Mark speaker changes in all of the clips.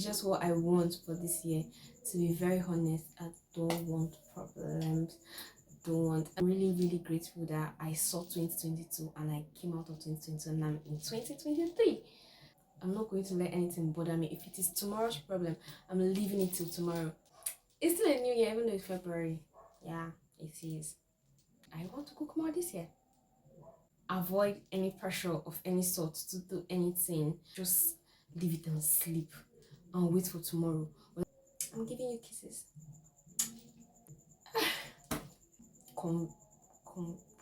Speaker 1: it's just what I want for this year. To be very honest, I don't want problems. Don't want. I'm really, really grateful that I saw 2022 and I came out of 2022 and I'm in 2023. I'm not going to let anything bother me. If it is tomorrow's problem, I'm leaving it till tomorrow. It's still a new year, even though it's February. Yeah, it is. I want to cook more this year. Avoid any pressure of any sort to do anything. Just leave it and sleep and wait for tomorrow. I'm giving you kisses. Com,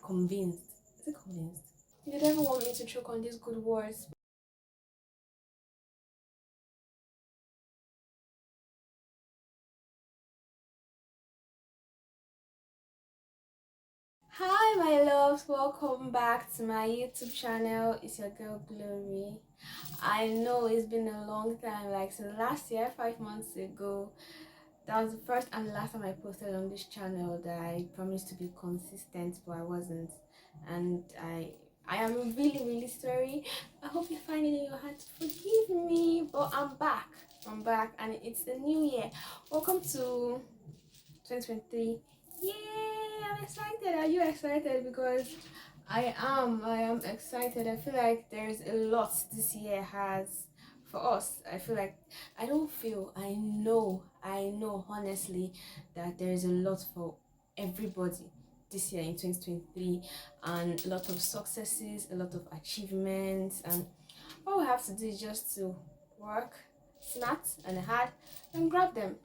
Speaker 1: convinced. Is it convinced? You never want me to choke on these good words. Hi my loves, welcome back to my YouTube channel. It's your girl Glory. I know it's been a long time, like since last year, 5 months ago. That was the first and the last time I posted on this channel that I promised to be consistent, but I wasn't. And I am really, really sorry. I hope you find it in your heart to forgive me. But I'm back. I'm back and it's the new year. Welcome to 2023. Yay! I'm excited. Are you excited? Because I am excited. I feel like there's a lot this year has for us. I feel like I know honestly that there's a lot for everybody this year in 2023, and a lot of successes, a lot of achievements, and all we have to do is just to work smart and hard and grab them.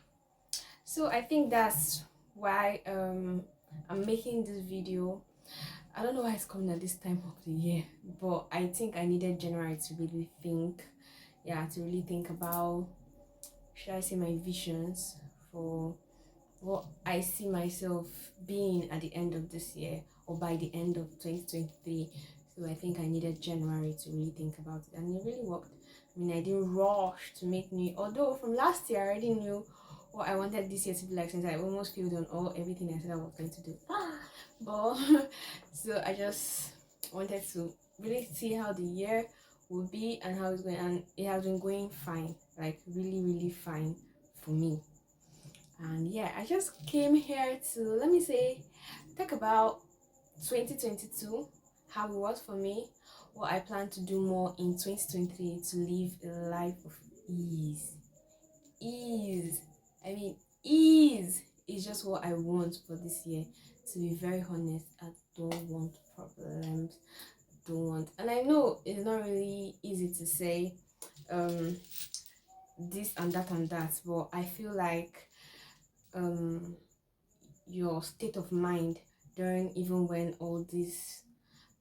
Speaker 1: So I think that's why I'm making this video. I don't know why it's coming at this time of the year, but I think I needed January to really think, yeah, to really think about, should I say, my visions for what I see myself being at the end of this year or by the end of 2023. So I think I needed January to really think about it, and it really worked. I mean, I didn't rush to make new, although from last year I already knew what I wanted this year to be like, since I almost failed on everything I said I was going to do. But so I just wanted to really see how the year will be and how it's going, and it has been going fine, like really, really fine for me. And yeah, I just came here to, let me say, talk about 2022, how it was for me, what I plan to do more in 2023 to live a life of ease. Ease. I mean, ease is just what I want for this year. To be very honest, I don't want problems. Don't want, and I know it's not really easy to say um this and that, but I feel like um your state of mind during, even when all these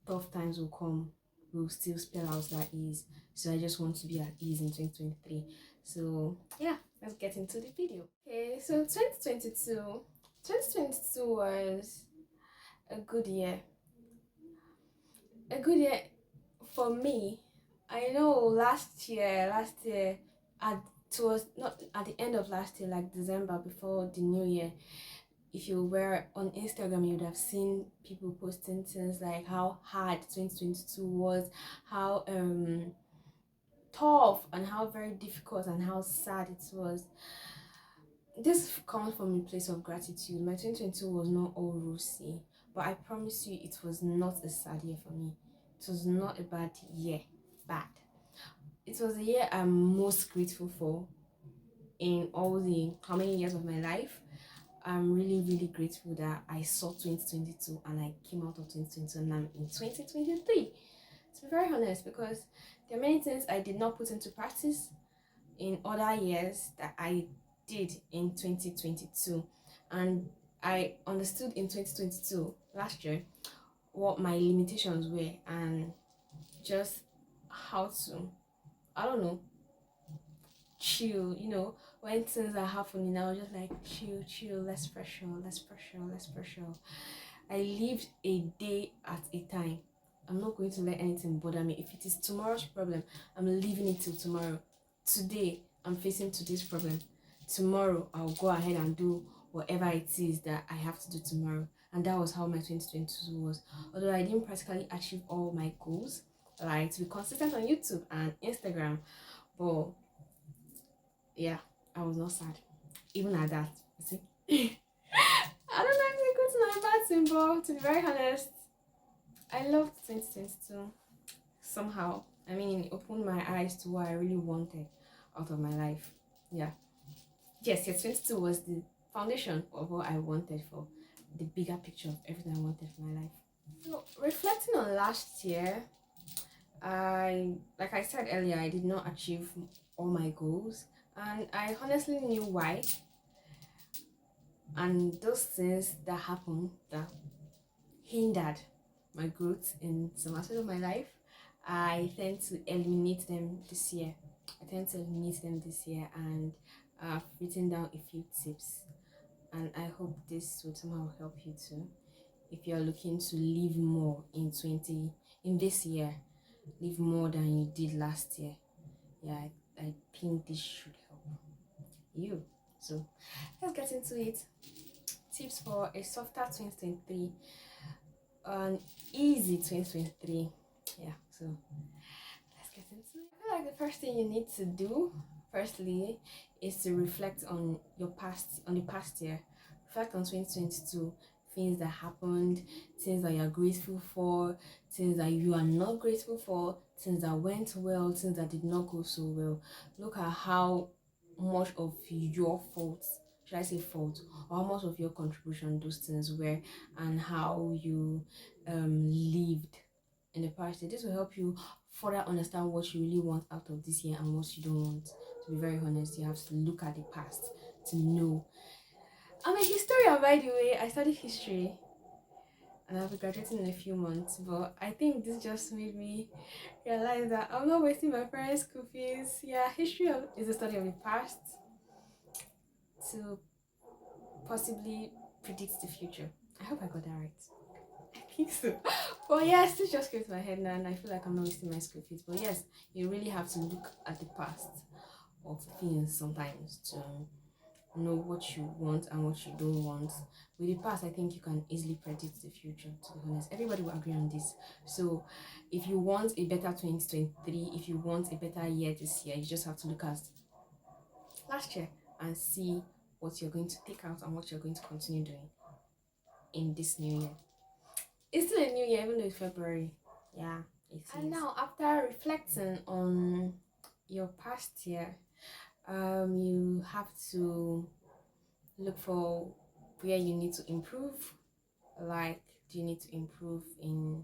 Speaker 1: tough times will come, will still spell out that ease. So I just want to be at ease in 2023. So yeah, let's get into the video. Okay, so 2022 was a good year. A good year for me. I know last year at it was not at the end of last year, like December before the new year. If you were on Instagram, you would have seen people posting things like how hard 2022 was, how tough and how very difficult and how sad it was. This comes from a place of gratitude. My 2022 was not all rosy, but I promise you it was not a sad year for me. It was not a bad year. Bad. It was a year I'm most grateful for in all the how many years of my life. I'm really, really grateful that I saw 2022 and I came out of 2022 and I'm in 2023. To be very honest, because there are many things I did not put into practice in other years that I did in 2022, and I understood in 2022 last year what my limitations were, and just how to, I don't know, chill, when things are happening, I was just like, chill, less pressure, less pressure, less pressure. I lived a day at a time. I'm not going to let anything bother me. If it is tomorrow's problem, I'm leaving it till tomorrow. Today, I'm facing today's problem. Tomorrow, I'll go ahead and do whatever it is that I have to do tomorrow. And that was how my 2022 was. Although I didn't practically achieve all my goals, like to be consistent on YouTube and Instagram, but Yeah, I was not sad. Even at that. You see? I don't know if it's a good or a bad thing, but to be very honest, I loved 2022 somehow. I mean, it opened my eyes to what I really wanted out of my life. Yeah. Yes, 22 was the foundation of what I wanted for the bigger picture of everything I wanted for my life. So, reflecting on last year, like I said earlier, I did not achieve all my goals, and I honestly knew why. And those things that happened that hindered my growth in some aspect of my life, I tend to eliminate them this year. And I've written down a few tips, and I hope this will somehow help you too. If you're looking to live more in this year, live more than you did last year. Yeah, I think this should help you. So let's get into it. Tips for a softer 2023, an easy 2023. Yeah, so let's get into it. I feel like the first thing you need to do, firstly, is to reflect on the past year. Reflect on 2022, things that happened, things that you're grateful for, things that you are not grateful for, things that went well, things that did not go so well. Look at how much of your fault, should I say fault, or how much of your contribution those things were, and how you lived in the past year. This will help you further understand what you really want out of this year and what you don't want. To be very honest, you have to look at the past to know. I'm a historian, by the way. I study history and I'll be graduating in a few months, but I think this just made me realize that I'm not wasting my parents' school fees. Yeah, is the study of the past to possibly predict the future. I hope I got that right. I think so. But yes, this just came to my head now, and I feel like I'm not wasting my school fees. But yes, you really have to look at the past of things sometimes to know what you want and what you don't want. With the past, I think you can easily predict the future, to be honest. Everybody will agree on this. So if you want a better 2023, if you want a better year this year, you just have to look at last year and see what you're going to take out and what you're going to continue doing in this new year. It's still a new year, even though it's February. Yeah, it is. And now, after reflecting on your past year, you have to look for where you need to improve. Like, do you need to improve in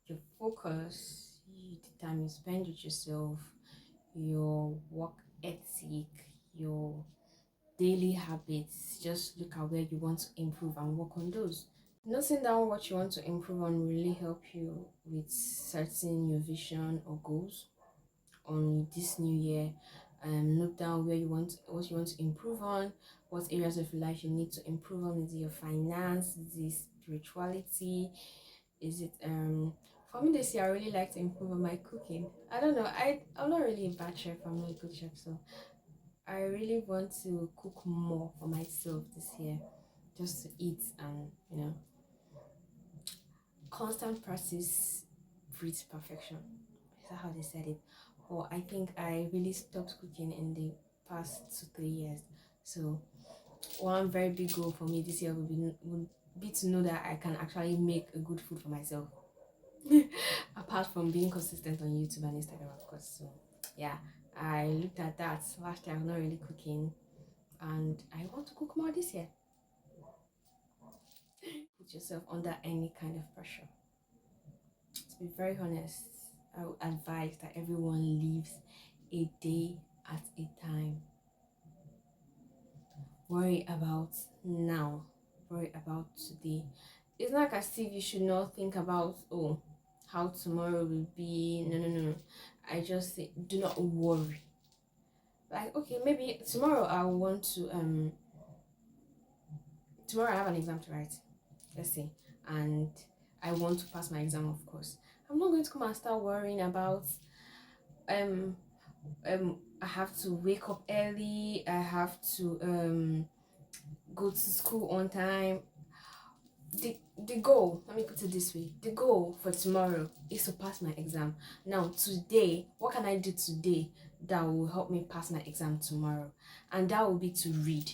Speaker 1: your focus, the time you spend with yourself, your work ethic, your daily habits? Just look at where you want to improve and work on those. Noting down what you want to improve on will really help you with setting your vision or goals on this new year. Note down what you want to improve on, what areas of your life you need to improve on. Is it your finance? Is it spirituality? Is it for me this year I really like to improve on my cooking. I don't know, I'm not really a bad chef, I'm not a good chef, so I really want to cook more for myself this year, just to eat. And constant practice breeds perfection. Is that how they said it? But I think I really stopped cooking in the past 2-3 years. So one very big goal for me this year would be to know that I can actually make a good food for myself. Apart from being consistent on YouTube and Instagram, of course. So yeah, I looked at that last year. I'm not really cooking, and I want to cook more this year. Put yourself under any kind of pressure. To be very honest, I would advise that everyone lives a day at a time. Worry about now, worry about today. It's not like as if you should not think about how tomorrow will be. No. I just say do not worry. Like, okay, maybe tomorrow I want to tomorrow I have an exam to write, let's say, and I want to pass my exam, of course. I'm not going to come and start worrying about I have to wake up early, I have to go to school on time. The goal, let me put it this way, the goal for tomorrow is to pass my exam. Now today, what can I do today that will help me pass my exam tomorrow, and that will be to read.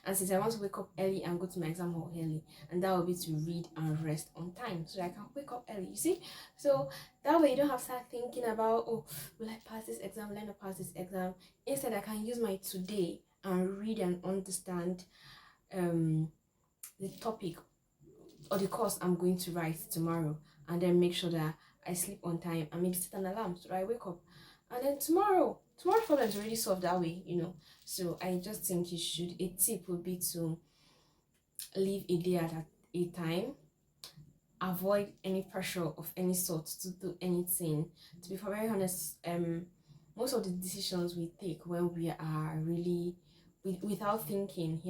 Speaker 1: And since I want to wake up early and go to my exam hall early, and that will be to read and rest on time so I can wake up early, you see. So that way you don't have to start thinking about, oh, will I pass this exam, will I not pass this exam. Instead, I can use my today and read and understand the topic or the course I'm going to write tomorrow, and then make sure that I sleep on time and maybe set an alarm so that I wake up. And then tomorrow's problem is already solved that way, you know. So I just think a tip would be to live a day at a time, avoid any pressure of any sort to do anything. To be very honest, most of the decisions we take when we are really without thinking,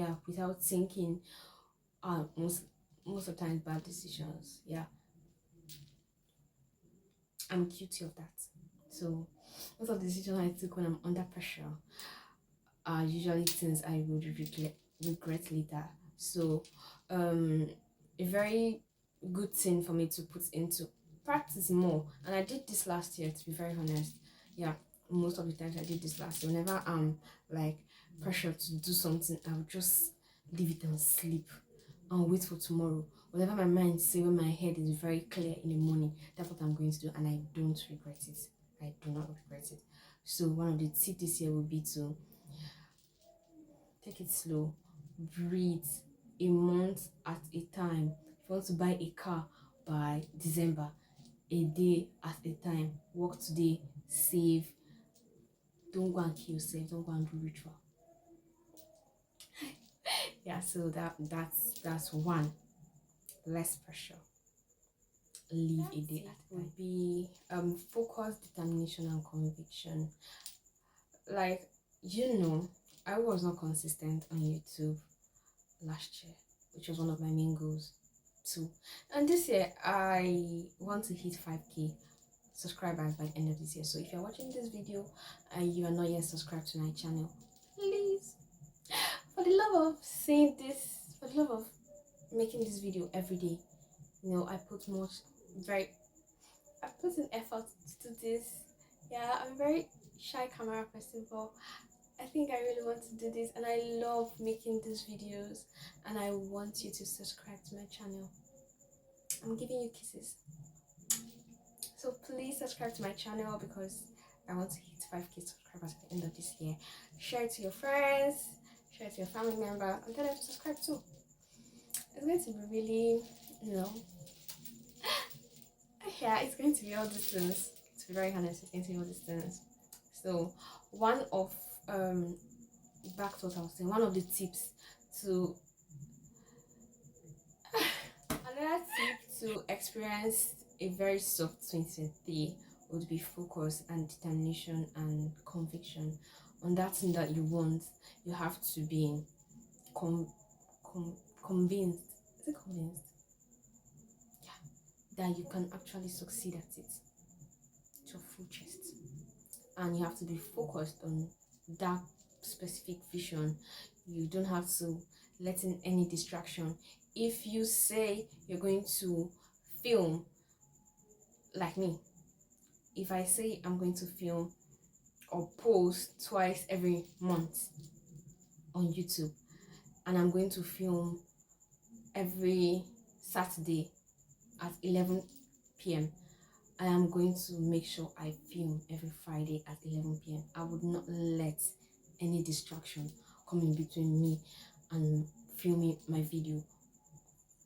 Speaker 1: are most of the time bad decisions. Yeah, I'm guilty of that. So most of the decisions I took when I'm under pressure are usually things I would regret later. So a very good thing for me to put into practice more, and I did this last year, to be very honest. Yeah, most of the times I did this last year. Whenever I'm like pressure to do something, I would just leave it and sleep and wait for tomorrow. Whatever my mind say when my head is very clear in the morning, that's what I'm going to do, and I don't regret it. I do not regret it. So one of the tips this year would be to take it slow, breathe a month at a time. If you want to buy a car by December, a day at a time. Work today, save. Don't go and kill yourself. Don't go and do ritual. Yeah, so that's one. Less pressure. Live a day at a time. Would be focus, determination, and conviction. Like, you know, I was not consistent on YouTube last year, which was one of my main goals too. And this year I want to hit 5k subscribers by the end of this year. So if you're watching this video and you are not yet subscribed to my channel, please, for the love of saying this, for the love of making this video every day, you know, I put in effort to do this. Yeah, I'm a very shy camera person, but I think I really want to do this, and I love making these videos, and I want you to subscribe to my channel. I'm giving you kisses. So please subscribe to my channel because I want to hit 5k subscribers at the end of this year. Share it to your friends, share it to your family members, and tell them to subscribe too. It's going to be really, yeah, it's going to be all these things. To be very honest, it's going to be all these things. So one of back to what I was saying, one of the tips to another tip to experience a very soft 2023 would be focus and determination and conviction on that thing that you want. You have to be convinced. Is it convinced? Yeah, that you can actually succeed at it to your full chest, and you have to be focused on that specific vision. You don't have to let in any distraction. If you say you're going to film, like me, if I say I'm going to film or post twice every month on YouTube, and I'm going to film every Saturday at 11 p.m., I am going to make sure I film every Friday at 11 p.m. I would not let any distraction come in between me and filming my video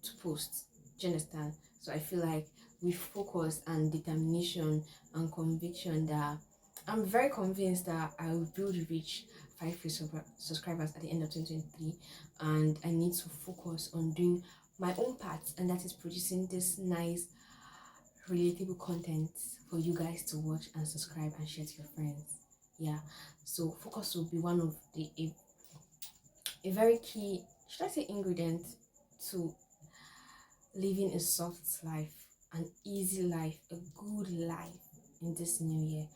Speaker 1: to post. Do you understand? So I feel like with focus and determination and conviction, that I'm very convinced that I will reach 5k subscribers at the end of 2023, and I need to focus on doing my own part, and that is producing this nice relatable content for you guys to watch and subscribe and share to your friends. Yeah, so focus will be one of the a very key, should I say, ingredient to living a soft life, an easy life, a good life in this new year.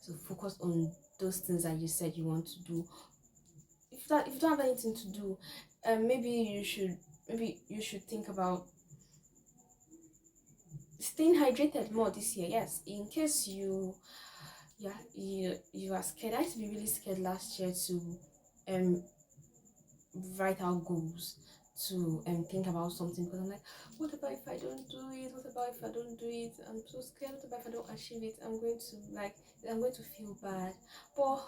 Speaker 1: So focus on those things that you said you want to do. If you don't have anything to do, maybe you should think about staying hydrated more this year. Yes, in case you yeah, you are scared. I used to be really scared last year to um write out goals, to think about something, because I'm like, what about if I don't do it? What about if I don't do it? I'm so scared. What about if I don't achieve it? I'm going to feel bad. But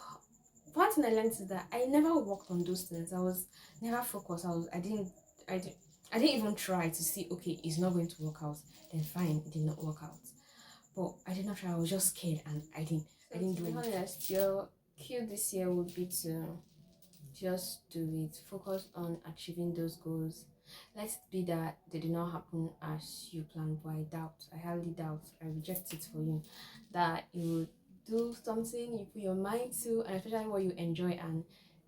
Speaker 1: one thing I learned is that I never worked on those things. I was never focused. I didn't I didn't even try to see, okay, it's not going to work out. Then fine, it did not work out. But I did not try. I was just scared, and I didn't do it. To be honest, your cue this year would be to just do it. Focus on achieving those goals. Let it be that they did not happen as you planned, but I highly doubt, I reject it for you, that you do something you put your mind to, and especially what you enjoy, and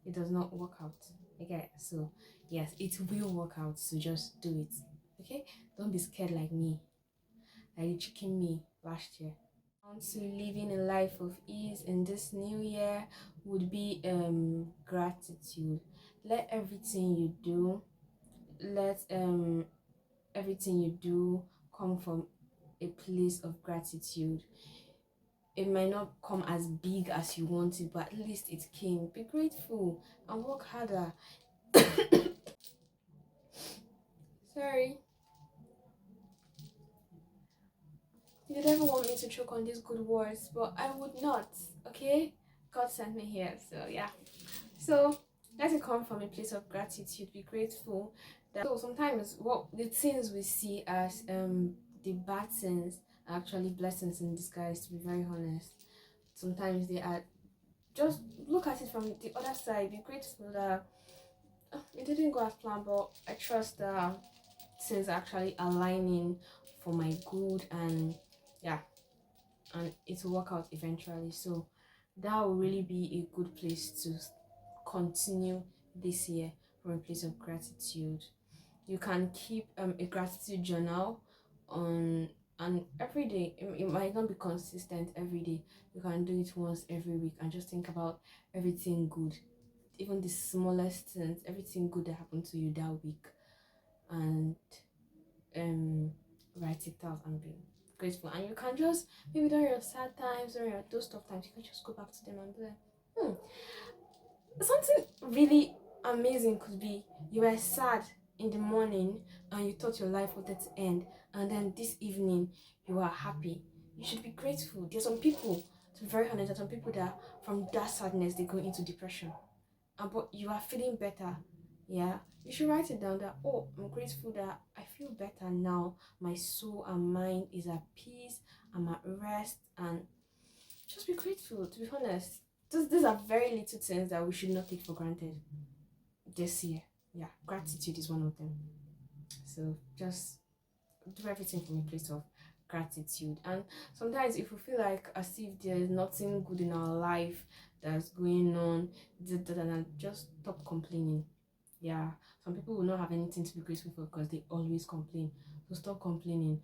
Speaker 1: it does not work out. Okay, so yes, it will work out, so just do it. Okay, don't be scared like me, like the chicken me last year. On to living a life of ease in this new year would be gratitude. Let everything you do, let everything you do come from a place of gratitude. It might not come as big as you want it, but at least it came. Be grateful and work harder. Sorry, you never want me to choke on these good words, but I would not. Okay, God sent me here, so yeah. So let it come from a place of gratitude. Be grateful. So sometimes what the things we see as the bad things are actually blessings in disguise. To be very honest, sometimes they are. Just look at it from the other side. Be grateful that it didn't go as planned, but I trust that things are actually aligning for my good, and yeah, and it will work out eventually. So that will really be a good place to continue this year, from a place of gratitude. You can keep a gratitude journal on, and every day. It might not be consistent every day. You can do it once every week and just think about everything good, even the smallest things, everything good that happened to you that week, and um write it out and be grateful. And you can just, maybe during your sad times or your those tough times, you can just go back to them and be like, something really amazing could be you were sad in the morning and you thought your life wanted to end, and then this evening you are happy. You should be grateful. There's some people, to be very honest, there's some people that from that sadness they go into depression, and but you are feeling better. Yeah, you should write it down that, oh, I'm grateful that I feel better now. My soul and mind is at peace. I'm at rest, and just be grateful. To be honest, these are very little things that we should not take for granted this year. Yeah, gratitude is one of them. So just do everything from a place of gratitude. And sometimes if we feel like as if there's nothing good in our life that's going on, just stop complaining. Yeah, some people will not have anything to be grateful for because they always complain. So stop complaining.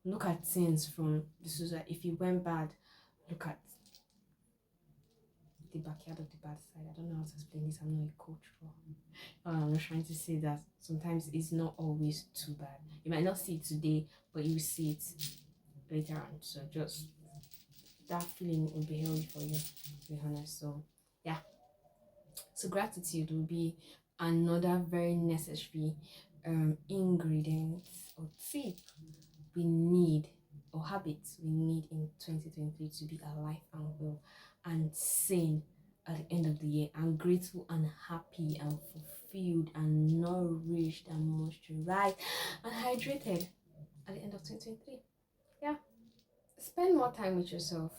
Speaker 1: Look at things from this is if it went bad, look at the backyard of the bad side. I don't know how to explain this. I'm not a coach, but I'm just trying to say that sometimes it's not always too bad. You might not see it today, but you see it later on. So just that feeling will be healthy for you, to be honest. So yeah. So gratitude will be another very necessary ingredient or tip we need, or habits we need in 2023 to be alive and well and sane at the end of the year, and grateful and happy and fulfilled and nourished and moisturized and hydrated at the end of 2023. Yeah. Spend more time with yourself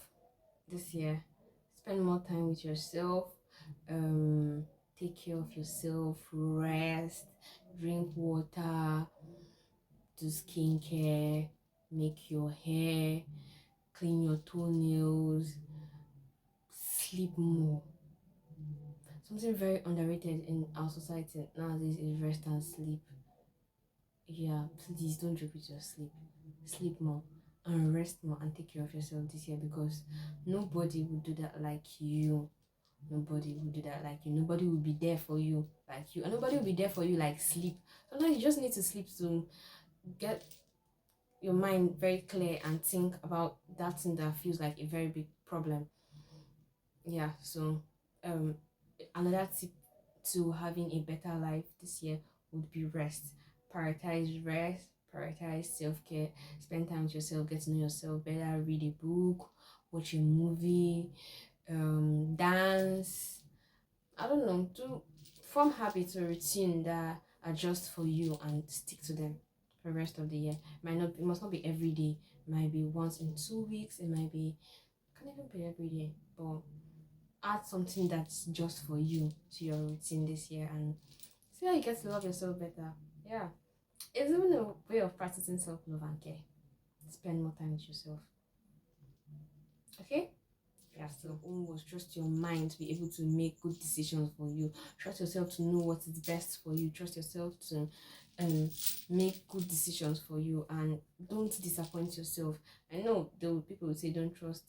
Speaker 1: this year. Spend more time with yourself. Um, take care of yourself. Rest. Drink water. Do skincare. Make your hair. Clean your toenails. Sleep more. Something very underrated in our society nowadays is rest and sleep. Yeah, please don't joke with your sleep. Sleep more and rest more and take care of yourself this year, because nobody will do that like you. Nobody will do that like you. Nobody will be there for you like you. And nobody will be there for you like sleep. Sometimes you just need to sleep to get your mind very clear and think about that thing that feels like a very big problem. Yeah, so um another tip to having a better life this year would be rest. Prioritize rest, prioritize self-care, spend time with yourself, get to know yourself better, read a book, watch a movie, dance. I don't know, do form habits or routine that are just for you and stick to them for the rest of the year. It must not be every day. It might be once in 2 weeks, it might be, can even be every day, but add something that's just for you to your routine this year and see how you get to love yourself better. Yeah, it's even a way of practicing self-love and care. Spend more time with yourself. Okay, yeah, so your own was trust your mind to be able to make good decisions for you. Trust yourself to know what is best for you. Trust yourself to um make good decisions for you and don't disappoint yourself. I know there will people who say don't trust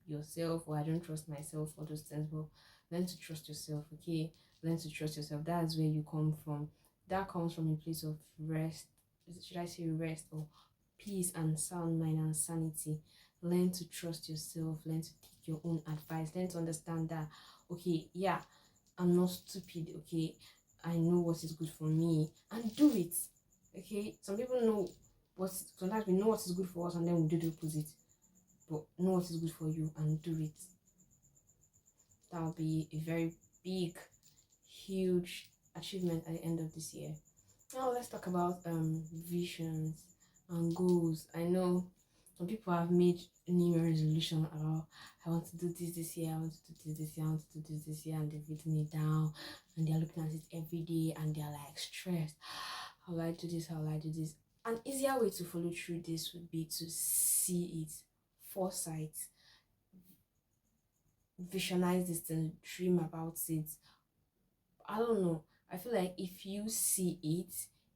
Speaker 1: yourself or I don't trust myself or those things, but learn to trust yourself. Okay, learn to trust yourself. That's where you come from. That comes from a place of rest. Should I say rest or peace and sound mind and sanity? Learn to trust yourself, learn to take your own advice, learn to understand that, okay, yeah, I'm not stupid, okay, I know what is good for me and do it. Okay, some people know what, sometimes we know what is good for us and then we do the opposite, but know what is good for you and do it. That will be a very big, huge achievement at the end of this year. Now let's talk about visions and goals. I know some people have made new year resolution about I want to do this year, I want to do this year, I want to do this year, and they've written it down and they're looking at it every day and they're like stressed. How will I do this? How will I do this? An easier way to follow through this would be to see it, foresight, visualize this and dream about it. I don't know. I feel like if you see it,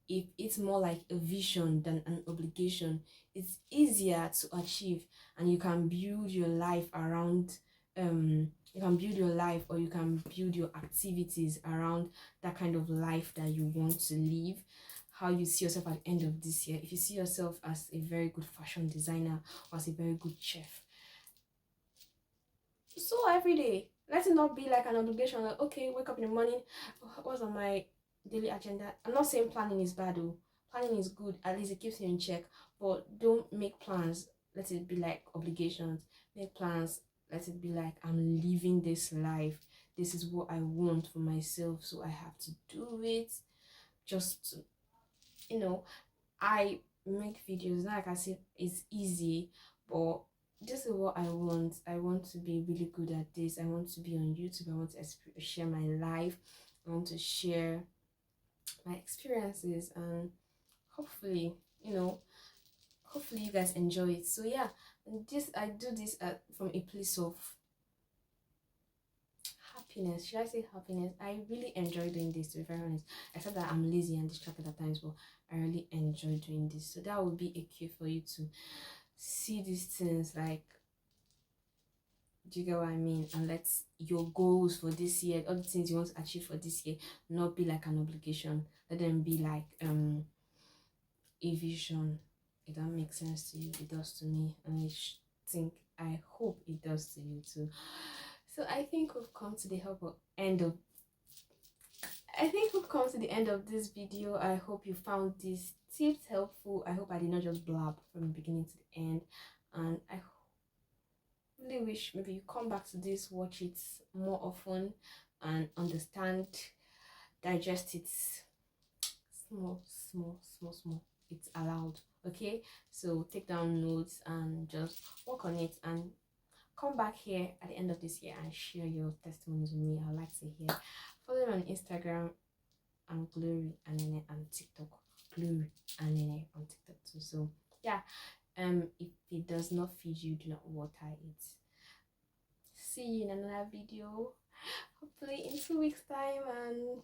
Speaker 1: if it's more like a vision than an obligation, it's easier to achieve and you can build your life around you can build your life or you can build your activities around that kind of life that you want to live. How you see yourself at the end of this year. If you see yourself as a very good fashion designer or as a very good chef, so every day let it not be like an obligation, like okay, wake up in the morning, what's on my daily agenda. I'm not saying planning is bad though, planning is good, at least it keeps you in check, but don't make plans let it be like obligations. Make plans, let it be like I'm living this life, this is what I want for myself, so I have to do it. Just to, you know, I make videos, not like I said it's easy, but this is what I want. I want to be really good at this. I want to be on YouTube. I want to share my life. I want to share my experiences and hopefully, you know, hopefully you guys enjoy it. So yeah, this I do this from a place of happiness. Should I say happiness? I really enjoy doing this, to be very honest. Except that I'm lazy and distracted at times, but I really enjoy doing this. So that would be a cue for you to see these things like, do you get what I mean? And let your goals for this year, all the things you want to achieve for this year, not be like an obligation. Let them be like a vision. If that makes sense to you, it does to me, and think I hope it does to you too. So I think we've come to the end of this video. I hope you found these tips helpful. I hope I did not just blab from the beginning to the end, and I really wish maybe you come back to this, watch it more often and understand, digest it. Small, it's allowed. Okay, so take down notes and just work on it and come back here at the end of this year and share your testimonies with me. I'd like to hear. Follow me on Instagram and Glory and Nene and TikTok. Glory and Nene on TikTok too. So yeah, if it does not feed you, do not water it. See you in another video, hopefully in 2 weeks time, and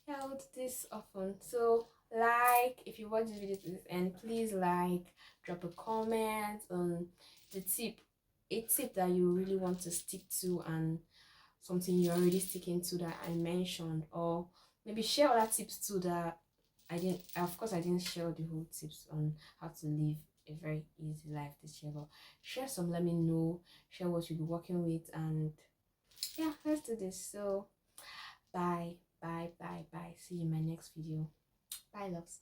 Speaker 1: yeah, I'll do this often. So like, if you watch this video to this end, please like, drop a comment on the tip, a tip that you really want to stick to and something you're already sticking to that I mentioned, or maybe share other tips too that I didn't, of course I didn't share the whole tips on how to live a very easy life this year. But share some, let me know, share what you'll be working with, and yeah, let's do this. So bye, bye, bye, bye. See you in my next video. Bye, loves.